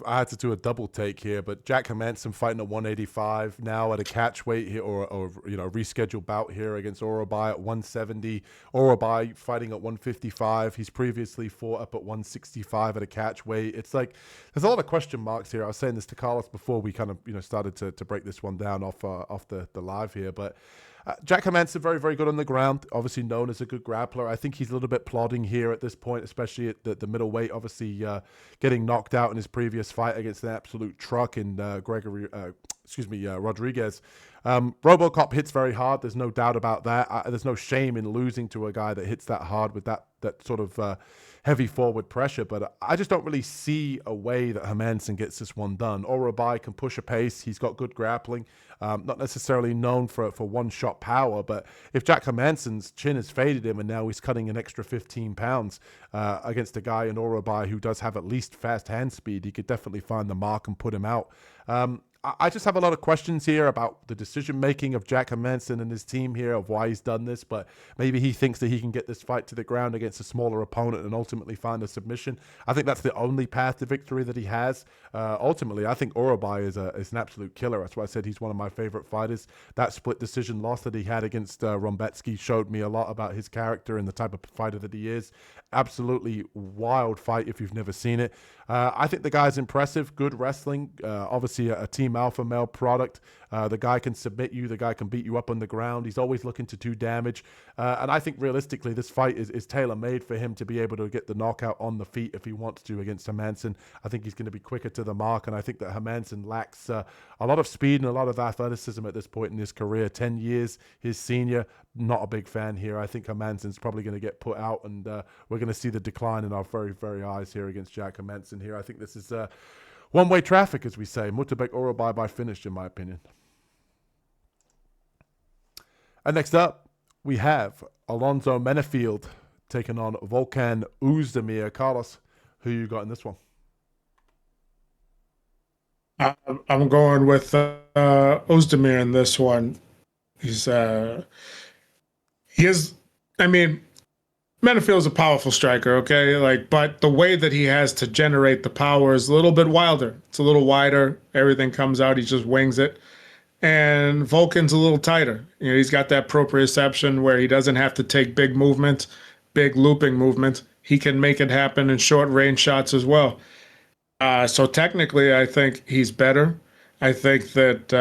had to do a double take here, but Jack Hermansson fighting at 185 now at a catch weight here, or rescheduled bout here against Orolbai at 170. Orolbai fighting at 155. He's previously fought up at 165 at a catch weight. It's like there's a lot of question marks here. I was saying this to Carlos before we kind of started to break this one down off the live here, but Jack Hermansson, very, very good on the ground, obviously known as a good grappler. I think he's a little bit plodding here at this point, especially at the middleweight, obviously getting knocked out in his previous fight against an absolute truck in Rodriguez. RoboCop hits very hard. There's no doubt about that. There's no shame in losing to a guy that hits that hard with that sort of heavy forward pressure, but I just don't really see a way that Hermansson gets this one done. Orolbai can push a pace. He's got good grappling. Not necessarily known for one-shot power, but if Jack Hermansson's chin has faded him and now he's cutting an extra 15 pounds against a guy in Orolbai who does have at least fast hand speed, he could definitely find the mark and put him out. I just have a lot of questions here about the decision-making of Jack Hermansson and his team here, of why he's done this, but maybe he thinks that he can get this fight to the ground against a smaller opponent and ultimately find a submission. I think that's the only path to victory that he has. Ultimately, I think Orolbai is an absolute killer. That's why I said he's one of my favorite fighters. That split decision loss that he had against Rombetsky showed me a lot about his character and the type of fighter that he is. Absolutely wild fight if you've never seen it. I think the guy's impressive, good wrestling, obviously a team alpha male product. The guy can submit you, the guy can beat you up on the ground. He's always looking to do damage. And I think realistically, this fight is tailor-made for him to be able to get the knockout on the feet if he wants to against Hermansson. I think he's going to be quicker to the mark, and I think that Hermansson lacks a lot of speed and a lot of athleticism at this point in his career. 10 years, his senior, not a big fan here. I think Hermansson's probably going to get put out, and we're going to see the decline in our very, very eyes here against Jack Hermansson here. I think this is one-way traffic, as we say. Mutabek Orolbai by finish, in my opinion. And next up, we have Alonzo Menifield taking on Volkan Oezdemir. Carlos, who you got in this one? I'm going with Oezdemir in this one. He is, I mean, Menifield's a powerful striker, okay? But the way that he has to generate the power is a little bit wilder. It's a little wider. Everything comes out. He just wings it. And Volkan's a little tighter. He's got that proprioception where he doesn't have to take big movements, big looping movements. He can make it happen in short range shots as well. So technically, I think he's better. I think that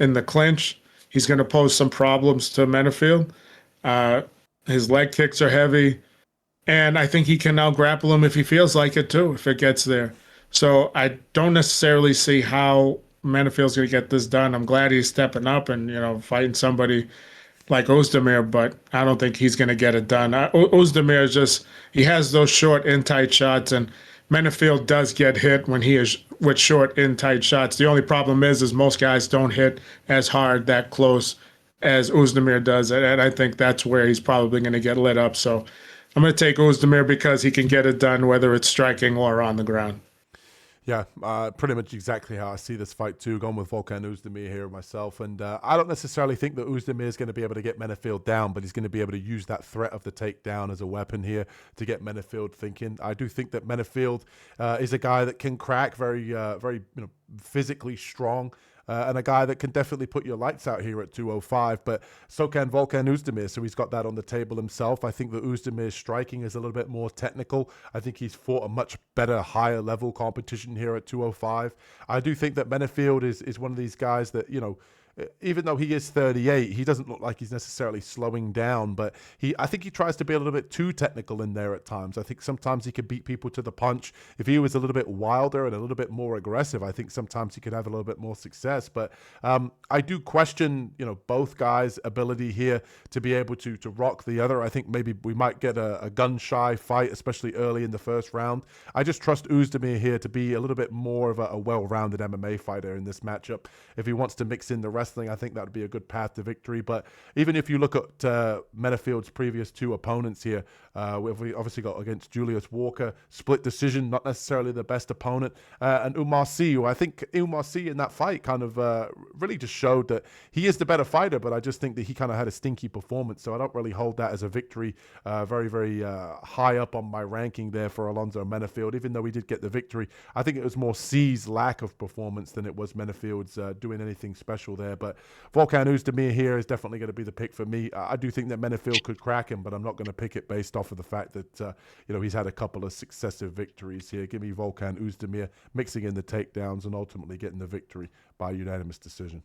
in the clinch, he's going to pose some problems to Menifield. His leg kicks are heavy, and I think he can now grapple him if he feels like it too, if it gets there. So I don't necessarily see how Menifield's going to get this done. I'm glad he's stepping up and, fighting somebody like Oezdemir, but I don't think he's going to get it done. Oezdemir is just, he has those short in tight shots, and Menifield does get hit when he is with short in tight shots. The only problem is most guys don't hit as hard that close as Oezdemir does, and I think that's where he's probably going to get lit up. So I'm going to take Oezdemir because he can get it done, whether it's striking or on the ground. Yeah, pretty much exactly how I see this fight too. Going with Volkan Oezdemir here myself, and I don't necessarily think that Oezdemir is going to be able to get Menifield down, but he's going to be able to use that threat of the takedown as a weapon here to get Menifield thinking. I do think that Menifield is a guy that can crack, very physically strong. And a guy that can definitely put your lights out here at 205, but so can Volkan Oezdemir, so he's got that on the table himself. I think that Oezdemir's striking is a little bit more technical. I think he's fought a much better, higher level competition here at 205. I do think that Menifield is one of these guys that, even though he is 38, he doesn't look like he's necessarily slowing down, but I think he tries to be a little bit too technical in there at times. I think sometimes he could beat people to the punch. If he was a little bit wilder and a little bit more aggressive, I think sometimes he could have a little bit more success. But I do question, both guys' ability here to be able to rock the other. I think maybe we might get a gun-shy fight, especially early in the first round. I just trust Oezdemir here to be a little bit more of a well-rounded MMA fighter in this matchup. If he wants to mix in the wrestling, I think that would be a good path to victory. But even if you look at Menifield's previous two opponents here, we obviously got against Julius Walker, split decision, not necessarily the best opponent, and Umar Sy, who I think Umar Sy in that fight kind of really just showed that he is the better fighter, but I just think that he kind of had a stinky performance, so I don't really hold that as a victory. Very, very high up on my ranking there for Alonzo Menifield, even though he did get the victory. I think it was more Sy's lack of performance than it was Menifield's doing anything special there. But Volkan Oezdemir here is definitely going to be the pick for me. I do think that Menifield could crack him, but I'm not going to pick it based off of the fact that he's had a couple of successive victories here. Give me Volkan Oezdemir mixing in the takedowns and ultimately getting the victory by unanimous decision.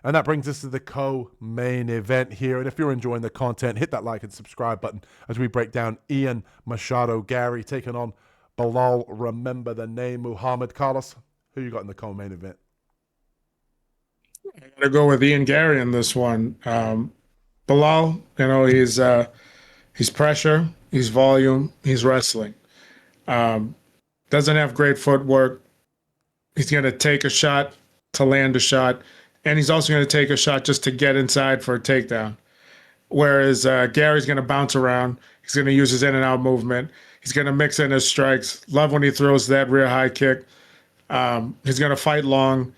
And that brings us to the co-main event here. And if you're enjoying the content, hit that like and subscribe button as we break down Ian Machado Garry taking on Belal, remember the name, Muhammad. Carlos, who you got in the co-main event? I got to go with Ian Garry in this one. Belal, he's pressure, he's volume, he's wrestling. Doesn't have great footwork. He's going to take a shot to land a shot, and he's also going to take a shot just to get inside for a takedown. Whereas Gary's going to bounce around. He's going to use his in and out movement. He's going to mix in his strikes. Love when he throws that rear high kick. He's going to fight long,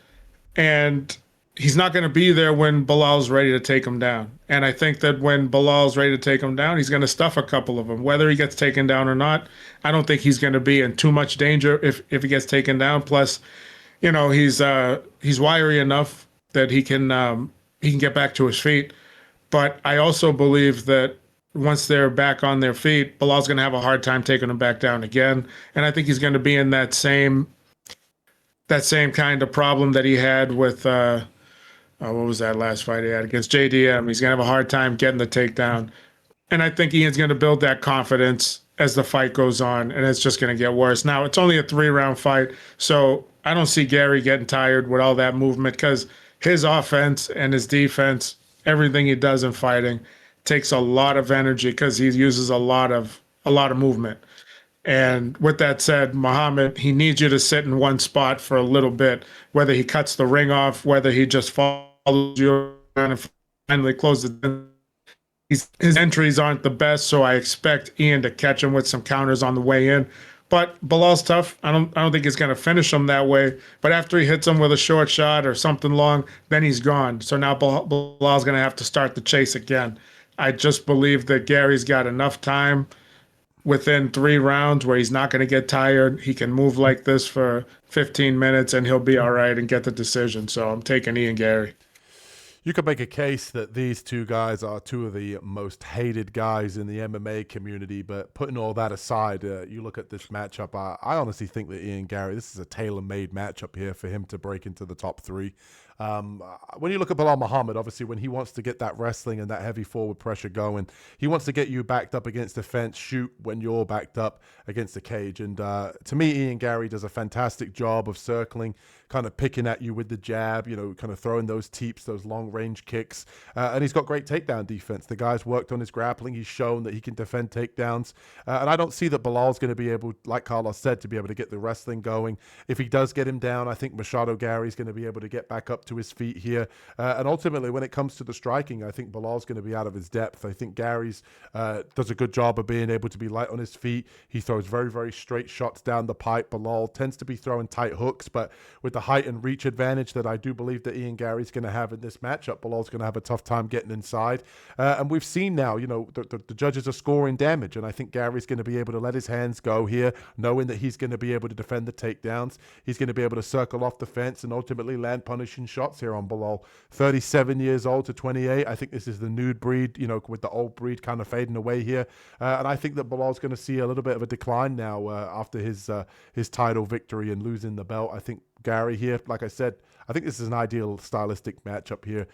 and he's not going to be there when Belal's ready to take him down. And I think that when Belal's ready to take him down, he's going to stuff a couple of them. Whether he gets taken down or not, I don't think he's going to be in too much danger if he gets taken down. Plus, he's wiry enough that he can get back to his feet. But I also believe that once they're back on their feet, Belal's going to have a hard time taking them back down again. And I think he's going to be in that same kind of problem that he had with what was that last fight he had against JDM? He's going to have a hard time getting the takedown. And I think Ian's going to build that confidence as the fight goes on, and it's just going to get worse. Now, it's only a 3-round fight, so I don't see Garry getting tired with all that movement because his offense and his defense, everything he does in fighting, takes a lot of energy because he uses a lot of movement. And with that said, Muhammad, he needs you to sit in one spot for a little bit, whether he cuts the ring off, whether he just follows you around and finally closes it. His entries aren't the best, so I expect Ian to catch him with some counters on the way in. But Bilal's tough. I don't think he's going to finish him that way. But after he hits him with a short shot or something long, then he's gone. So now Bilal's going to have to start the chase again. I just believe that Gary's got enough time within 3 rounds where he's not going to get tired. He can move like this for 15 minutes and he'll be all right and get the decision. So I'm taking Ian Gary. You could make a case that these two guys are two of the most hated guys in the MMA community, but putting all that aside, you look at this matchup, I honestly think that Ian Gary, this is a tailor-made matchup here for him to break into the top 3. When you look at Belal Muhammad, obviously when he wants to get that wrestling and that heavy forward pressure going, he wants to get you backed up against the fence, shoot when you're backed up against the cage. And to me, Ian Gary does a fantastic job of circling, kind of picking at you with the jab, kind of throwing those teeps, those long-range kicks. And he's got great takedown defense. The guy's worked on his grappling. He's shown that he can defend takedowns. And I don't see that Belal's going to be able, like Carlos said, to be able to get the wrestling going. If he does get him down, I think Machado Gary's going to be able to get back up to his feet here. And ultimately, when it comes to the striking, I think Belal's going to be out of his depth. I think Gary's does a good job of being able to be light on his feet. He throws very, very straight shots down the pipe. Belal tends to be throwing tight hooks, but with the height and reach advantage that I do believe that Ian Gary's going to have in this matchup, Belal's going to have a tough time getting inside. And we've seen now, the judges are scoring damage, and I think Gary's going to be able to let his hands go here, knowing that he's going to be able to defend the takedowns. He's going to be able to circle off the fence and ultimately land punishing shots here on Belal. 37 years old to 28. I think this is the new breed, with the old breed kind of fading away here. And I think that Belal's going to see a little bit of a decline now after his title victory and losing the belt. I think Gary here, like I said, I think this is an ideal stylistic matchup here.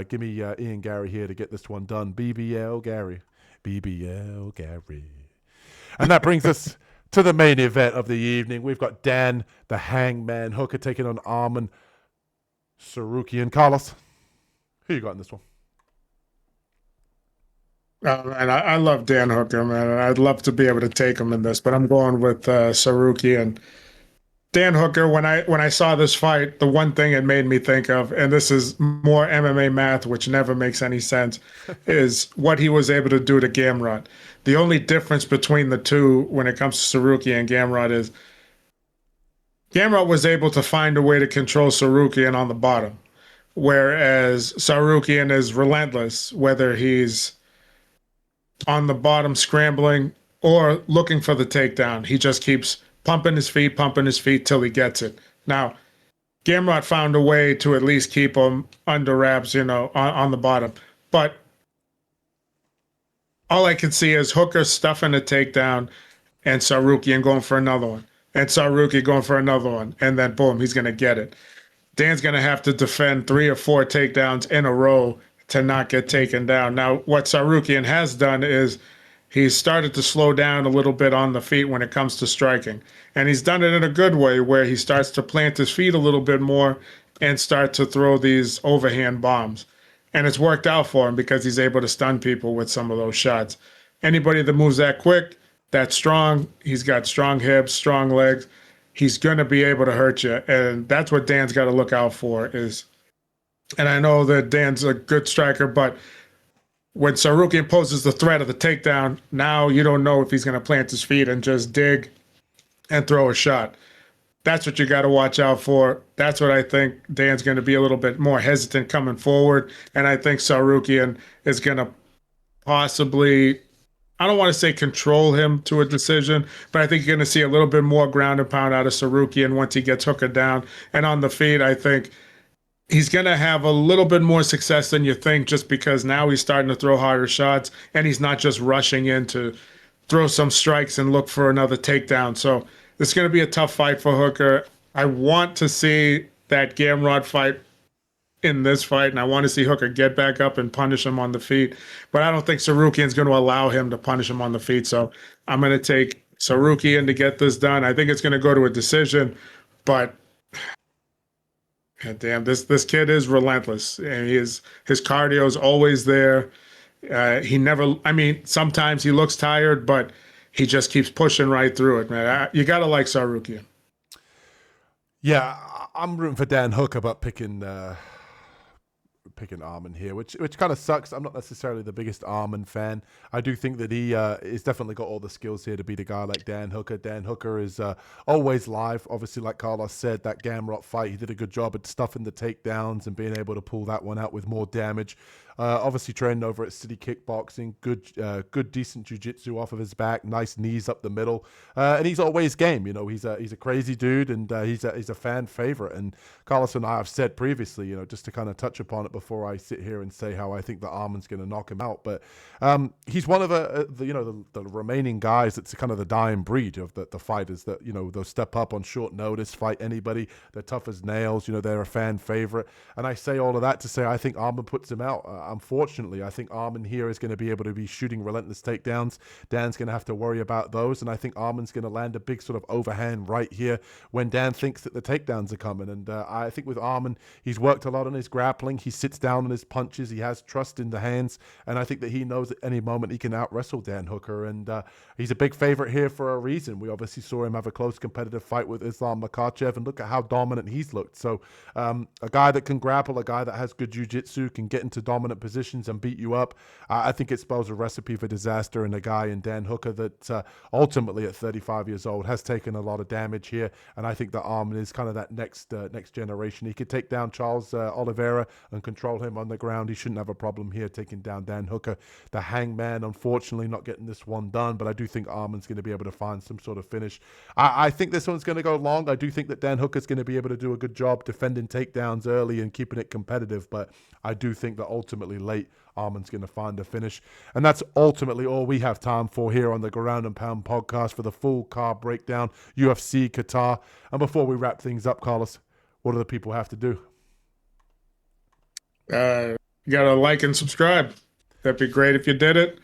Give me Ian Gary here to get this one done. BBL Gary. BBL Gary. And that brings us to the main event of the evening. We've got Dan, the Hangman Hooker, taking on Aaran Carlos. Carlos, who you got in this one? And I love Dan Hooker, man. And I'd love to be able to take him in this, but I'm going with Sarukian. Dan Hooker, when I saw this fight, the one thing it made me think of, and this is more MMA math, which never makes any sense, is what he was able to do to Gamrot. The only difference between the two when it comes to Sarukian and Gamrot is Gamrot was able to find a way to control Sarukian on the bottom, whereas Sarukian is relentless, whether he's on the bottom scrambling or looking for the takedown. He just keeps pumping his feet till he gets it. Now, Gamrot found a way to at least keep him under wraps, on the bottom. But all I can see is Hooker stuffing a takedown and Sarukian going for another one. And Saruki going for another one. And then, boom, he's going to get it. Dan's going to have to defend 3 or 4 takedowns in a row to not get taken down. Now, what Sarukian has done is he's started to slow down a little bit on the feet when it comes to striking. And he's done it in a good way where he starts to plant his feet a little bit more and start to throw these overhand bombs. And it's worked out for him because he's able to stun people with some of those shots. Anybody that moves that quick, that's strong, he's got strong hips, strong legs, he's going to be able to hurt you. And that's what Dan's got to look out for is, and I know that Dan's a good striker, but when Sarukian poses the threat of the takedown, now you don't know if he's going to plant his feet and just dig and throw a shot. That's what you got to watch out for. That's what I think Dan's going to be a little bit more hesitant coming forward. And I think Sarukian is going to possibly, I don't want to say control him to a decision, but I think you're going to see a little bit more ground and pound out of Sarukian once he gets Hooker down. And on the feet, I think he's going to have a little bit more success than you think just because now he's starting to throw harder shots and he's not just rushing in to throw some strikes and look for another takedown. So it's going to be a tough fight for Hooker. I want to see that Gamrot fight in this fight, and I want to see Hooker get back up and punish him on the feet. But I don't think Sarukian's going to allow him to punish him on the feet. So I'm going to take Sarukian to get this done. I think it's going to go to a decision, but God damn, this kid is relentless, and his cardio is always there. He never, sometimes he looks tired, but he just keeps pushing right through it, man. You got to like Sarukian. Yeah, I'm rooting for Dan Hooker, but picking picking Aaron here, which kind of sucks. I'm not necessarily the biggest Aaron fan. I do think that he is definitely got all the skills here to beat a guy like Dan Hooker. Dan Hooker is always live. Obviously, like Carlos said, that Gamrot fight, he did a good job at stuffing the takedowns and being able to pull that one out with more damage. Obviously training over at City Kickboxing, good decent jiu-jitsu off of his back, nice knees up the middle, and he's always game. You know, he's a crazy dude, and he's a fan favorite. And Carlos and I have said previously, you know, just to kind of touch upon it before I sit here and say how I think that Arman's going to knock him out, but he's one of the remaining guys that's kind of the dying breed of the fighters that, you know, they'll step up on short notice, fight anybody. They're tough as nails. You know, they're a fan favorite, and I say all of that to say I think Arman puts him out. Unfortunately, I think Aaron here is going to be able to be shooting relentless takedowns. Dan's going to have to worry about those, and I think Aaron's going to land a big sort of overhand right here when Dan thinks that the takedowns are coming. And I think with Aaron, he's worked a lot on his grappling. He sits down on his punches. He has trust in the hands, and I think that he knows at any moment he can out-wrestle Dan Hooker, and he's a big favorite here for a reason. We obviously saw him have a close competitive fight with Islam Makhachev, and look at how dominant he's looked. So a guy that can grapple, a guy that has good jiu-jitsu, can get into dominant positions and beat you up. I think it spells a recipe for disaster in a guy in Dan Hooker that ultimately at 35 years old has taken a lot of damage here, and I think that Aaron is kind of that next generation. He could take down Charles Oliveira and control him on the ground. He shouldn't have a problem here taking down Dan Hooker. The Hangman, unfortunately, not getting this one done, but I do think Aaron's going to be able to find some sort of finish. I think this one's going to go long. I do think that Dan Hooker's going to be able to do a good job defending takedowns early and keeping it competitive, but I do think that ultimately late, Aaron's going to find a finish. And that's ultimately all we have time for here on the Ground and Pound podcast for the full card breakdown, UFC Qatar. And before we wrap things up, Carlos, what do the people have to do? You got to like and subscribe. That'd be great if you did it.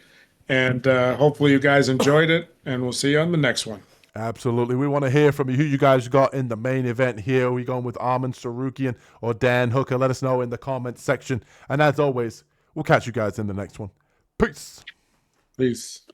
And hopefully you guys enjoyed it, and we'll see you on the next one. Absolutely. We want to hear from you. Who you guys got in the main event here? Are we going with Aaron Sarukian or Dan Hooker? Let us know in the comments section. And as always, we'll catch you guys in the next one. Peace. Peace.